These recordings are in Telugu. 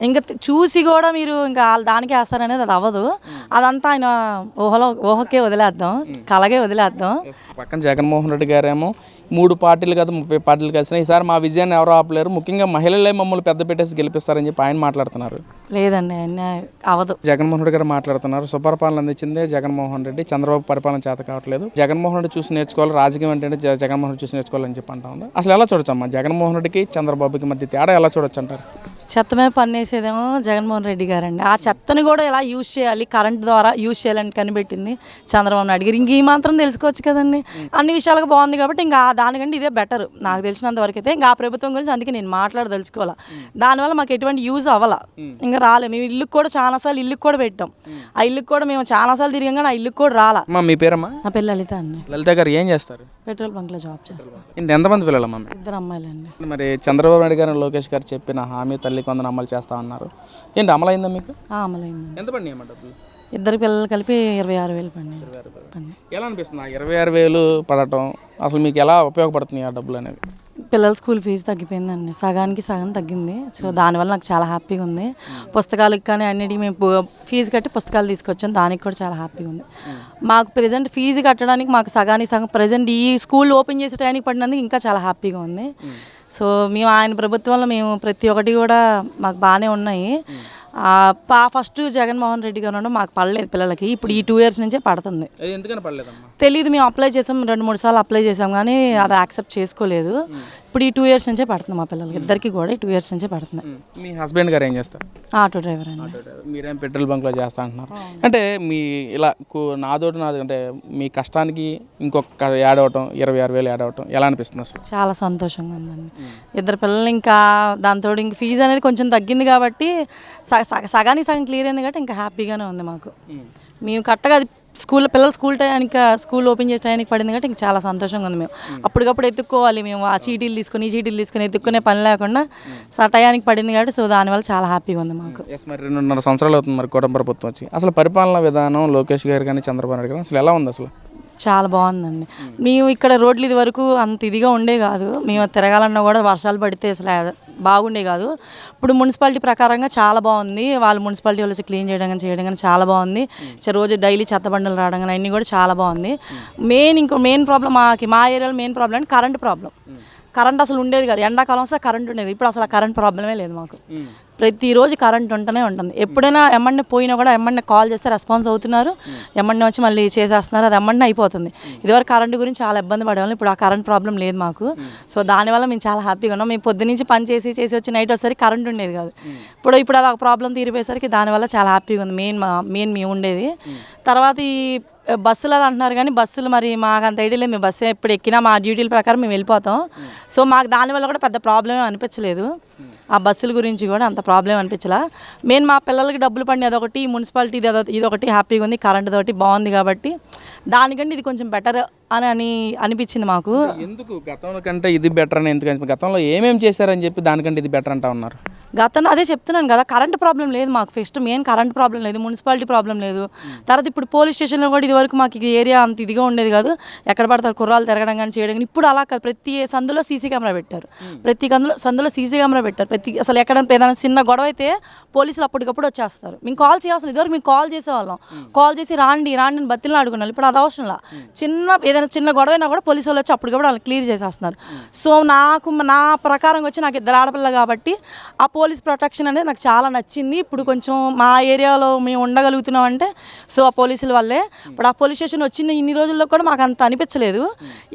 ఇంక చూసి కూడా మీరు ఇంకా దానికే వేస్తారనేది అది అవ్వదు. అదంతా ఆయన ఊహకే వదిలేద్దాం, కలగే వదిలేద్దాం. పక్కన జగన్మోహన్ రెడ్డి గారేమో 3 పార్టీలు కాదు 30 పార్టీలు కలిసినా ఈసారి మా విజయాన్ని ఎవరో ఆపలేరు, ముఖ్యంగా మహిళలే మమ్మల్ని పెద్ద పెట్టేసి గెలిపిస్తారని చెప్పి ఆయన మాట్లాడుతున్నారు. లేదండి, ఆయన అవ్వదు. జగన్మోహన్ రెడ్డి గారు మాట్లాడుతున్నారు, సుపరిపాలన అందించిందే జగన్మోహన్ రెడ్డి, చంద్రబాబు పరిపాలన చేత కావట్లేదు, జగన్మోహన్ రెడ్డి చూసి నేర్చుకోవాలి, రాజకీయం అంటే జగన్మోహన్ రెడ్డి చూసి నేర్చుకోవాలని చెప్పి అంటా ఉంది. అసలు ఎలా చూడొచ్చమ్మా జగన్మోహన్ రెడ్డికి చంద్రబాబుకి మధ్య తేడా ఎలా చూడొచ్చు అంటారు? చెత్త మీద పన్నేసేదేమో జగన్మోహన్ రెడ్డి గారండి. ఆ చెత్తని కూడా ఎలా యూజ్ చేయాలి, కరెంట్ ద్వారా యూజ్ చేయాలని కనిపెట్టింది చంద్రబాబు నాయుడు గారు. ఇంక ఈ మాత్రం తెలుసుకోవచ్చు కదండి. అన్ని విషయాలకు బాగుంది కాబట్టి ఇంకా దానికంటే ఇదే బెటర్ నాకు తెలిసినంత వరకు అయితే. ఇంకా ఆ ప్రభుత్వం గురించి అందుకే నేను మాట్లాడదలుచుకోవాలా. దానివల్ల మాకు ఎటువంటి యూజ్ అవ్వాల, ఇంకా రాలే. మేము ఇల్లుకి కూడా చాలాసార్లు ఇల్లుకి కూడా పెట్టాం. ఆ ఇల్లుకి కూడా మేము చాలాసార్లు తిరిగాం కానీ ఆ ఇల్లుకి కూడా రాలా. మీ పేరమ్మా? నా పేరు లలిత అండి. లలిత గారు ఏం చేస్తారు? పెట్రోల్ బంక్లో జాబ్ చేస్తాం. ఎంతమంది పిల్లలమ్మా? 2 అమ్మాయిలండి. మరి చంద్రబాబు నాయుడు గారు లోకేష్ గారు చెప్పిన హామీ తల్లి కొందరు అమలు చేస్తా ఉన్నారు, ఏంటి అమలైందా మీకు? అమలైందండి. ఎంత పడినాయి అమ్మా డబ్బులు? 2 పిల్లలు కలిపి 26,000 పడినాయి. ఎలా అనిపిస్తుంది 26,000 పడటం? అసలు మీకు ఎలా ఉపయోగపడుతుంది ఆ డబ్బులు అనేవి? పిల్లల స్కూల్ ఫీజు తగ్గిపోయిందండి, సగానికి సగం తగ్గింది. సో దానివల్ల నాకు చాలా హ్యాపీగా ఉంది. పుస్తకాలకు కానీ అన్నిటికీ మేము ఫీజు కట్టి పుస్తకాలు తీసుకొచ్చాం, దానికి కూడా చాలా హ్యాపీగా ఉంది. మాకు ప్రజెంట్ ఫీజు కట్టడానికి మాకు సగానికి సగం ప్రజెంట్ ఈ స్కూల్ ఓపెన్ చేసే టైంకి పడినందుకు ఇంకా చాలా హ్యాపీగా ఉంది. సో మేము ఆయన ప్రభుత్వంలో మేము ప్రతి ఒక్కటి కూడా మాకు బాగానే ఉన్నాయి. ఫస్ట్ జగన్మోహన్ రెడ్డి గారు ఉండడం మాకు పడలేదు పిల్లలకి. ఇప్పుడు ఈ 2 years నుంచే పడుతుంది. తెలియదు, మేము అప్లై చేసాం, 2-3 సార్లు అప్లై చేసాం కానీ అది యాక్సెప్ట్ చేసుకోలేదు. ఇప్పుడు ఈ 2 years నుంచే పడుతుంది మా పిల్లలకి ఇద్దరికి కూడా. 2 years నుంచే పడుతుంది. మీ హస్బెండ్ గారు ఏం చేస్తారు? ఆటో డ్రైవర్ అండి. మీరేం పెట్రోల్ బంక్లో చేస్తా అంటున్నారు అంటే మీ ఇలా నాది అంటే మీ కష్టానికి ఇంకొక యాడ్ అవటం 26,000 యాడ్ అవటం ఎలా అనిపిస్తుంది అసలు? చాలా సంతోషంగా ఉందండి. 2 పిల్లలు ఇంకా దాంతో ఇంక ఫీజు అనేది కొంచెం తగ్గింది కాబట్టి సగానికి సగం క్లియర్ అయింది కాబట్టి ఇంకా హ్యాపీగానే ఉంది మాకు. మేము కరెక్ట్గా అది పిల్లలు స్కూల్ టైంకి స్కూల్ ఓపెన్ చేసే టైంకి పడింది కాబట్టి ఇంకా చాలా సంతోషంగా ఉంది. మేము అప్పటికప్పుడు ఎత్తుక్కోవాలి, మేము ఆ చీటీలు తీసుకొని ఈ చీటీలు తీసుకొని ఎత్తుక్కునే పని లేకుండా టయానికి పడింది కాబట్టి సో దానివల్ల చాలా హ్యాపీగా ఉంది మాకు. మరి 2.5 సంవత్సరాలు అవుతుంది మరి కూటమి ప్రభుత్వం వచ్చి. అసలు పరిపాలనా విధానం లోకేష్ గారు కానీ చంద్రబాబు నాయుడు గారు అసలు ఎలా ఉంది అసలు? చాలా బాగుందండి. మేము ఇక్కడ రోడ్లు ఇది వరకు అంత ఇదిగా ఉండే కాదు, మేము తిరగాలన్నా కూడా వర్షాలు పడితే అసలు బాగుండే కాదు. ఇప్పుడు మున్సిపాలిటీ ప్రకారంగా చాలా బాగుంది. వాళ్ళు మున్సిపాలిటీ వాళ్ళు క్లీన్ చేయడం కానీ చాలా బాగుంది. రోజు డైలీ చెత్త బండలు రావడం కానీ అన్నీ కూడా చాలా బాగుంది. మెయిన్ ప్రాబ్లం మా ఏరియాలో మెయిన్ ప్రాబ్లం అంటే కరెంట్ ప్రాబ్లం. కరెంట్ అసలు ఉండేది కాదు, ఎండాకాలం వస్తే కరెంట్ ఉండేది. ఇప్పుడు అసలు కరెంట్ ప్రాబ్లమే లేదు మాకు. ప్రతిరోజు కరెంట్ ఉంటూనే ఉంటుంది. ఎప్పుడైనా ఎమ్మంటే పోయినా కూడా ఎమ్మంటే కాల్ చేస్తే రెస్పాన్స్ అవుతున్నారు, ఎమ్మంటే వచ్చి మళ్ళీ చేసేస్తున్నారు, అది ఎమ్మంటే అయిపోతుంది. ఇదివరకు కరెంట్ గురించి చాలా ఇబ్బంది పడేవాళ్ళం, ఇప్పుడు ఆ కరెంట్ ప్రాబ్లం లేదు మాకు. సో దానివల్ల మేము చాలా హ్యాపీగా ఉన్నాం. మేము పొద్దునుంచి పని చేసి వచ్చి నైట్ వచ్చేసరికి కరెంట్ ఉండేది కాదు. ఇప్పుడు అది ఒక ప్రాబ్లం తీరిపోయేసరికి దానివల్ల చాలా హ్యాపీగా ఉంది. మెయిన్ మేము ఉండేది. తర్వాత ఈ బస్సులు అది అంటున్నారు కానీ బస్సులు మరి మాకు అంత ఐడియా లేదు. మేము బస్సు ఎప్పుడు ఎక్కినా మా డ్యూటీల ప్రకారం మేము వెళ్ళిపోతాం. సో మాకు దానివల్ల కూడా పెద్ద ప్రాబ్లమే అనిపించలేదు. ఆ బస్సుల గురించి కూడా అంత ప్రాబ్లం అనిపించలా. మెయిన్ మా పిల్లలకి డబ్బులు పడిన అదొకటి, మున్సిపాలిటీ ఇదొకటి హ్యాపీగా ఉంది, కరెంట్ తోటి బాగుంది కాబట్టి దానికంటే ఇది కొంచెం బెటర్ అని అనిపించింది మాకు. ఎందుకు గతంలో కంటే ఇది బెటర్ అని ఎందుకు? గతంలో ఏమేమి చేశారని చెప్పి దానికంటే ఇది బెటర్ అంటా ఉన్నారు. గతంలో అదే చెప్తున్నాను కదా, కరెంట్ ప్రాబ్లం లేదు మాకు. ఫస్ట్ మెయిన్ కరెంట్ ప్రాబ్లం లేదు, మున్సిపాలిటీ ప్రాబ్లం లేదు. తర్వాత ఇప్పుడు పోలీస్ స్టేషన్లో కూడా ఇదివరకు మాకు ఈ ఏరియా అంత ఇదిగా ఉండేది కాదు, ఎక్కడ పడతారు కుర్రాలు తిరగడం కానీ చేయడం కానీ. ఇప్పుడు అలా కాదు, ప్రతి సందులో సీసీ కెమెరా పెట్టారు. ప్రతి సందులో సీసీ కెమెరా పెట్టారు. అసలు ఎక్కడ ఏదైనా చిన్న గొడవ అయితే పోలీసులు అప్పటికప్పుడు వచ్చేస్తారు. మేము కాల్ చేయాల్సిన, ఇదివరకు మేము కాల్ చేసేవాళ్ళం, కాల్ చేసి రాండి అని బతిని అడుగున్నాను. ఇప్పుడు అది అవసరంలా, ఏదైనా చిన్న గొడవ అయినా కూడా పోలీసు వాళ్ళు వచ్చి అప్పటికప్పుడు వాళ్ళు క్లియర్ చేసేస్తున్నారు. సో నా ప్రకారం వచ్చి నాకు 2 ఆడపిల్ల కాబట్టి ఆ పోలీస్ ప్రొటెక్షన్ అనేది నాకు చాలా నచ్చింది. ఇప్పుడు కొంచెం మా ఏరియాలో మేము ఉండగలుగుతున్నాం అంటే సో ఆ పోలీసుల వల్లే. ఇప్పుడు ఆ పోలీస్ స్టేషన్ వచ్చిన ఇన్ని రోజుల్లో కూడా మాకు అంత అనిపించలేదు.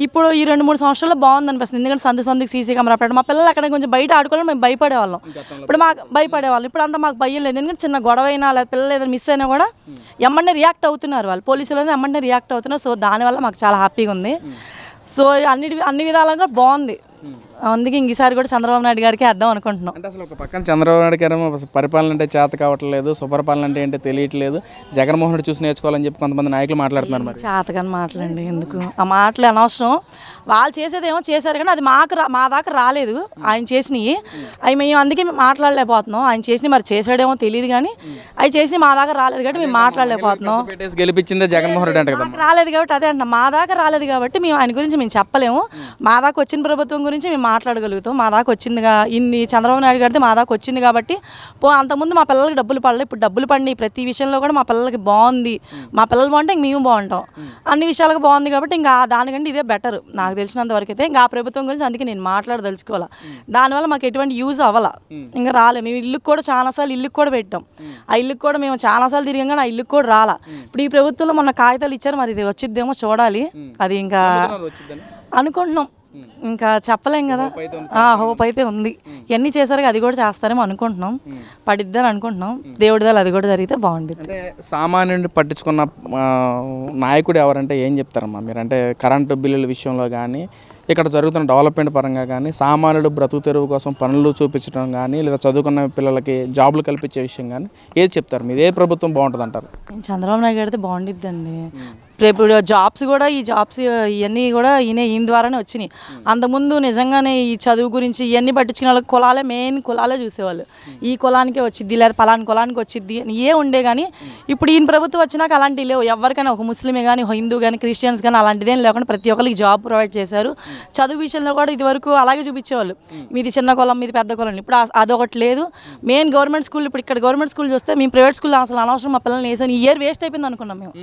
ఇప్పుడు ఈ 2-3 సంవత్సరాల్లో బాగుంది అనిపిస్తుంది. ఎందుకంటే సందుకి సీసీ కెమెరా పెట్టడం, మా పిల్లలు అక్కడ కొంచెం బయట ఆడుకోవాలి, మేము భయపడేవాళ్ళం. ఇప్పుడు మాకు భయపడేవాళ్ళం, ఇప్పుడు అంతా మాకు భయం లేదు. ఎందుకంటే చిన్న గొడవ అయినా లేదా పిల్లలు ఏదైనా మిస్ అయినా కూడా ఎమ్మన్నే రియాక్ట్ అవుతున్నారు, వాళ్ళు పోలీసులు ఎమ్మన్నే రియాక్ట్ అవుతున్నారు. సో దానివల్ల మాకు చాలా హ్యాపీగా ఉంది. సో అన్ని విధాలుగా బాగుంది. అందుకే ఈసారి కూడా చంద్రబాబు నాయుడు గారికి వేద్దాం అనుకుంటున్నాం. అంటే అసలు ఒక పక్కన చంద్రబాబు నాయుడు గారు పరిపాలన అంటే చేత కావట్లేదు, సుపరిపాలన అంటే ఏంటో తెలియట్లేదు, జగన్మోహన్ రెడ్డి చూసి నేర్చుకోవాలని చెప్పి కొంతమంది నాయకులు మాట్లాడుతున్నారు. మరి చేతగాని మాటలండి, ఎందుకు ఆ మాటలు అనవసరం. వాళ్ళు చేసేదేమో చేశారు కానీ అది మా దాకా రాలేదు. ఆయన చేసినవి అవి మేము అందుకే మాట్లాడలేకపోతున్నాం. ఆయన చేసినవి మరి చేసాడేమో తెలియదు కానీ అవి చేసి మా దాకా రాలేదు కాబట్టి మేము మాట్లాడలేకపోతున్నాం. గెలిపించిందే జగన్మోహన్ రెడ్డి అంటే రాలేదు కాబట్టి అదే అంట, మా దాకా రాలేదు కాబట్టి మేము ఆయన గురించి మేము చెప్పలేము. మా దాకా వచ్చిన ప్రభుత్వం గురించి మేము మేము మాట్లాడగలుగుతాం. మా దాకా వచ్చిందిగా ఇన్ని చంద్రబాబు నాయుడు గారిది మా దాకా వచ్చింది కాబట్టి అంతకుముందు మా పిల్లలకి డబ్బులు పడలేదు, ఇప్పుడు డబ్బులు పడినాయి. ప్రతి విషయంలో కూడా మా పిల్లలకి బాగుంది, మా పిల్లలు బాగుంటే ఇంక మేము బాగుంటాం. అన్ని విషయాలకు బాగుంది కాబట్టి ఇంకా దానికంటే ఇదే బెటర్ నాకు తెలిసినంత వరకు అయితే. ఇంకా ఆ ప్రభుత్వం గురించి అందుకే నేను మాట్లాడదలుచుకోవాలి. దానివల్ల మాకు ఎటువంటి యూజ్ అవ్వాల, ఇంకా రాలే. మేము ఇల్లుకి కూడా చాలాసార్లు ఇల్లుకి కూడా పెట్టాం, ఆ ఇల్లుకి కూడా మేము చాలాసార్లు తిరిగాం కానీ ఆ ఇల్లుకి కూడా రాలా. ఇప్పుడు ఈ ప్రభుత్వంలో మొన్న కాగితాలు ఇచ్చారు, మరి ఇది వచ్చిద్దేమో చూడాలి. అది ఇంకా అనుకుంటున్నాం, ఇంకా చెప్పలేం కదా. హోప్ అయితే ఉంది, ఇవన్నీ చేశారు, అది కూడా చేస్తారేమో అనుకుంటున్నాం, పడిద్దని అనుకుంటున్నాం. దేవుడి దళ అది కూడా జరిగితే బాగుంటుంది. అంటే సామాన్యుడిని పట్టించుకున్న నాయకుడు ఎవరంటే ఏం చెప్తారమ్మా మీరు? అంటే కరెంటు బిల్లుల విషయంలో కానీ, ఇక్కడ జరుగుతున్న డెవలప్మెంట్ పరంగా కానీ, సామాన్యుడు బ్రతుకు తెరువు కోసం పనులు చూపించడం కానీ, లేదా చదువుకున్న పిల్లలకి జాబులు కల్పించే విషయం కానీ ఏది చెప్తారు మీరు? ఏ ప్రభుత్వం బాగుంటుంది అంటారు? చంద్రబాబు నాయుడు గారితే బాగుండిద్దండి. ఇప్పుడు జాబ్స్ కూడా ఈ జాబ్స్ ఇవన్నీ కూడా ఈయన ద్వారానే వచ్చినాయి. అంతకుముందు నిజంగానే ఈ చదువు గురించి ఇవన్నీ పట్టించుకునే వాళ్ళకి కులాలే మెయిన్, కులాలే చూసేవాళ్ళు. ఈ కులానికే వచ్చిద్ది లేదా పలానా కులానికి వచ్చిద్ది ఏ ఉండే కానీ ఇప్పుడు ఈయన ప్రభుత్వం వచ్చినాక అలాంటివి లేవు. ఎవరికైనా ఒక ముస్లిమే కానీ, హిందూ కానీ, క్రిస్టియన్స్ కానీ అలాంటిదేం లేకుండా ప్రతి ఒక్కరికి జాబ్ ప్రొవైడ్ చేశారు. చదువు విషయంలో కూడా ఇది వరకు అలాగే చూపించేవాళ్ళు, మీది చిన్న కులం, మీది పెద్ద కులం. ఇప్పుడు అదొకటి లేదు. మెయిన్ గవర్నమెంట్ స్కూల్, ఇప్పుడు ఇక్కడ గవర్నమెంట్ స్కూల్ చూస్తే మేము ప్రైవేట్ స్కూల్ అసలు అనవసరం, మా పిల్లల్ని వేసాను, ఈ ఇయర్ వేస్ట్ అయిపోయింది అనుకున్నాం మేము.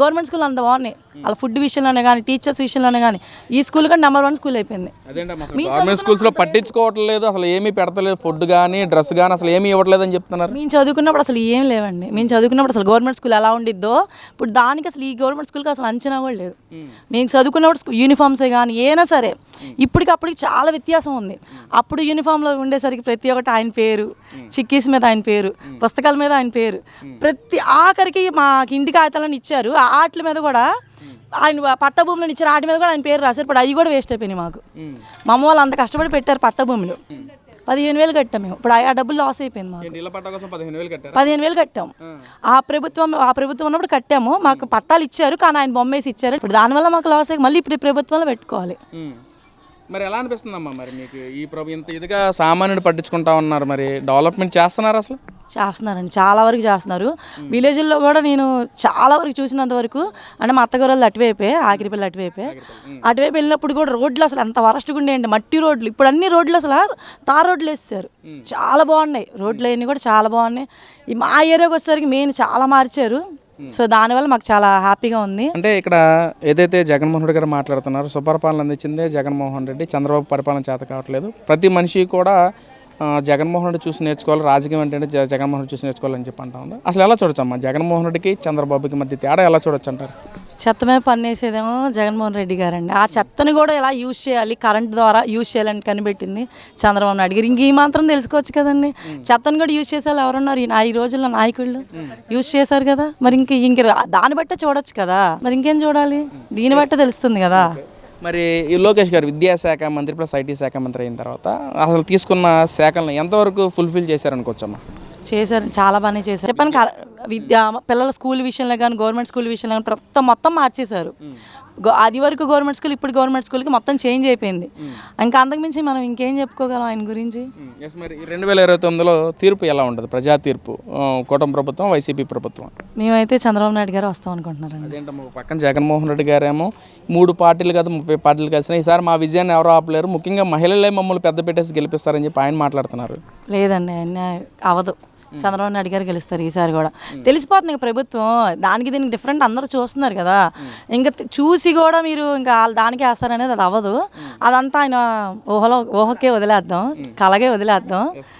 గవర్నమెంట్ స్కూల్ అంత బాగున్నాయి, అలా ఫుడ్ విషయంలోనే కానీ, టీచర్స్ విషయంలోనే కానీ. ఈ స్కూల్ కానీ నెంబర్ 1 స్కూల్ అయిపోయింది. గవర్నమెంట్ స్కూల్స్లో పట్టించుకోవట్లేదు, అసలు ఏమీ పెడతలేదు, ఫుడ్ కానీ డ్రెస్ కానీ అసలు ఏమీ ఇవ్వట్లేదు అని చెప్తున్నారు. మేము చదువుకున్నప్పుడు అసలు ఏం లేవండి. మేము చదువుకున్నప్పుడు అసలు గవర్నమెంట్ స్కూల్ ఎలా ఉండిద్దో ఇప్పుడు దానికి అసలు ఈ గవర్నమెంట్ స్కూల్కి అసలు అంచనా కూడా లేదు. మేము చదువుకున్నప్పుడు యూనిఫామ్సే కానీ ఏనా సరే ఇప్పటికప్పటికి చాలా వ్యత్యాసం ఉంది. అప్పుడు యూనిఫామ్లో ఉండేసరికి ప్రతి ఒక్కటి ఆయన పేరు, చిక్కీస్ మీద ఆయన పేరు, పుస్తకాల మీద ఆయన పేరు, ప్రతి ఆఖరికి మాకు ఇంటికి కాగితాలను ఇచ్చారు, ఆ ఆటల మీద కూడా ఆయన పట్టభూములను ఇచ్చారు, ఆటి మీద కూడా ఆయన పేరు రాశారు. ఇప్పుడు అవి కూడా వేస్ట్ అయిపోయినాయి మాకు. మా అమ్మ వాళ్ళు అంత కష్టపడి పెట్టారు పట్టభూములు, 15,000 కట్టాం మేము. ఇప్పుడు ఆ డబ్బులు లాస్ అయిపోయింది మాకు. 15,000 కట్టాం. ఆ ప్రభుత్వం ఉన్నప్పుడు కట్టాము, మాకు పట్టాలు ఇచ్చారు కానీ ఆయన బొమ్మేసి ఇచ్చారు. ఇప్పుడు దానివల్ల మాకు లాస్ అయ్యి మళ్ళీ ఇప్పుడు ప్రభుత్వంలో పెట్టుకోవాలి. మరి ఎలా అనిపిస్తుందమ్మా మరి మీకు? ఈ ఇంత ఇదిగా సామాన్యుడు పట్టించుకుంటా ఉన్నారు, మరి డెవలప్మెంట్ చేస్తున్నారు? అసలు చేస్తున్నారండి, చాలా వరకు చేస్తున్నారు. విలేజ్ల్లో కూడా నేను చాలా వరకు చూసినంత వరకు, అంటే మా అత్తగారు వాళ్ళు అటువైపే, ఆఖరిపల్లి అటువైపు వెళ్ళినప్పుడు కూడా రోడ్లు అసలు ఎంత వరస్ట్గా ఉండేయండి, మట్టి రోడ్లు. ఇప్పుడు అన్ని రోడ్లు అసలు తార్ రోడ్లు వేస్తారు, చాలా బాగున్నాయి రోడ్లు, అన్నీ కూడా చాలా బాగున్నాయి. ఈ మా ఏరియాకి వచ్చేసరికి మెయిన్ చాలా మార్చారు. సో దానివల్ల మాకు చాలా హ్యాపీగా ఉంది. అంటే ఇక్కడ ఏదైతే జగన్మోహన్ రెడ్డి గారు మాట్లాడుతున్నారు, సుపరిపాలన అందించిందే జగన్మోహన్ రెడ్డి, చంద్రబాబు పరిపాలన చేత కావట్లేదు, ప్రతి మనిషి కూడా జగన్మోహన్ రెడ్డి చూసి నేర్చుకోవాలి, రాజకీయం అంటే జగన్మోహన్ రెడ్డి చూసి నేర్చుకోవాలని చెప్పి అంటా ఉంది. అసలు ఎలా చూడొచ్చమ్మా జగన్మోహన్ రెడ్డికి చంద్రబాబుకి మధ్య తేడా ఎలా చూడొచ్చు అంటారు? చెత్త మీద పన్నేసేదేమో జగన్మోహన్ రెడ్డి గారండి. ఆ చెత్తని కూడా ఎలా యూజ్ చేయాలి, కరెంట్ ద్వారా యూజ్ చేయాలని కనిపెట్టింది చంద్రబాబు నాయుడు గారు. ఇంక ఈ మాత్రం తెలుసుకోవచ్చు కదండి, చెత్తని కూడా యూజ్ చేసే వాళ్ళు ఎవరున్నారు ఈ రోజుల్లో? నాయకుళ్ళు యూజ్ చేశారు కదా, మరి ఇంక దాన్ని బట్టే చూడొచ్చు కదా, మరి ఇంకేం చూడాలి? దీన్ని బట్టే తెలుస్తుంది కదా. మరి ఈ లోకేష్ గారు విద్యాశాఖ మంత్రి ప్లస్ ఐటీ శాఖ మంత్రి అయిన తర్వాత అసలు తీసుకున్న శాఖలను ఎంతవరకు ఫుల్ఫిల్ చేశారనుకోవచ్చమ్మా? చేశారు, చాలా బాగానే చేశారు. చెప్పాను పిల్లల స్కూల్ విషయంలో కానీ, గవర్నమెంట్ స్కూల్ విషయంలో కానీ మొత్తం మార్చేశారు. అది వరకు గవర్నమెంట్ స్కూల్, ఇప్పుడు గవర్నమెంట్ స్కూల్కి మొత్తం చేంజ్ అయిపోయింది. ఇంకా అంతకుమించి మనం ఇంకేం చెప్పుకోగలం ఆయన గురించి? మరి 2029లో తీర్పు ఎలా ఉంటుంది, ప్రజా తీర్పు? కూటమి ప్రభుత్వం, వైసీపీ ప్రభుత్వం? మేమైతే చంద్రబాబు నాయుడు గారు వస్తాం అనుకుంటున్నారండి. అదేంటమ్మా, పక్కన జగన్మోహన్ రెడ్డి గారేమో 3 పార్టీలు కాదు 30 పార్టీలు కలిసినా ఈసారి మా విజయాన్ని ఎవరో ఆపలేరు, ముఖ్యంగా మహిళలే మమ్మల్ని పెద్ద పెట్టేసి గెలిపిస్తారని చెప్పి ఆయన మాట్లాడుతున్నారు. లేదండి, ఆయన అవదు. చంద్రబాబు నాయుడు గారు గెలుస్తారు ఈసారి కూడా. తెలిసిపోతుంది ఇంకా ప్రభుత్వం దానికి దీనికి డిఫరెంట్, అందరూ చూస్తున్నారు కదా. ఇంకా చూసి కూడా మీరు ఇంకా దానికే వేస్తారనేది అది అవ్వదు. అదంతా ఆయన ఊహకే వదిలేద్దాం, కలగే వదిలేద్దాం.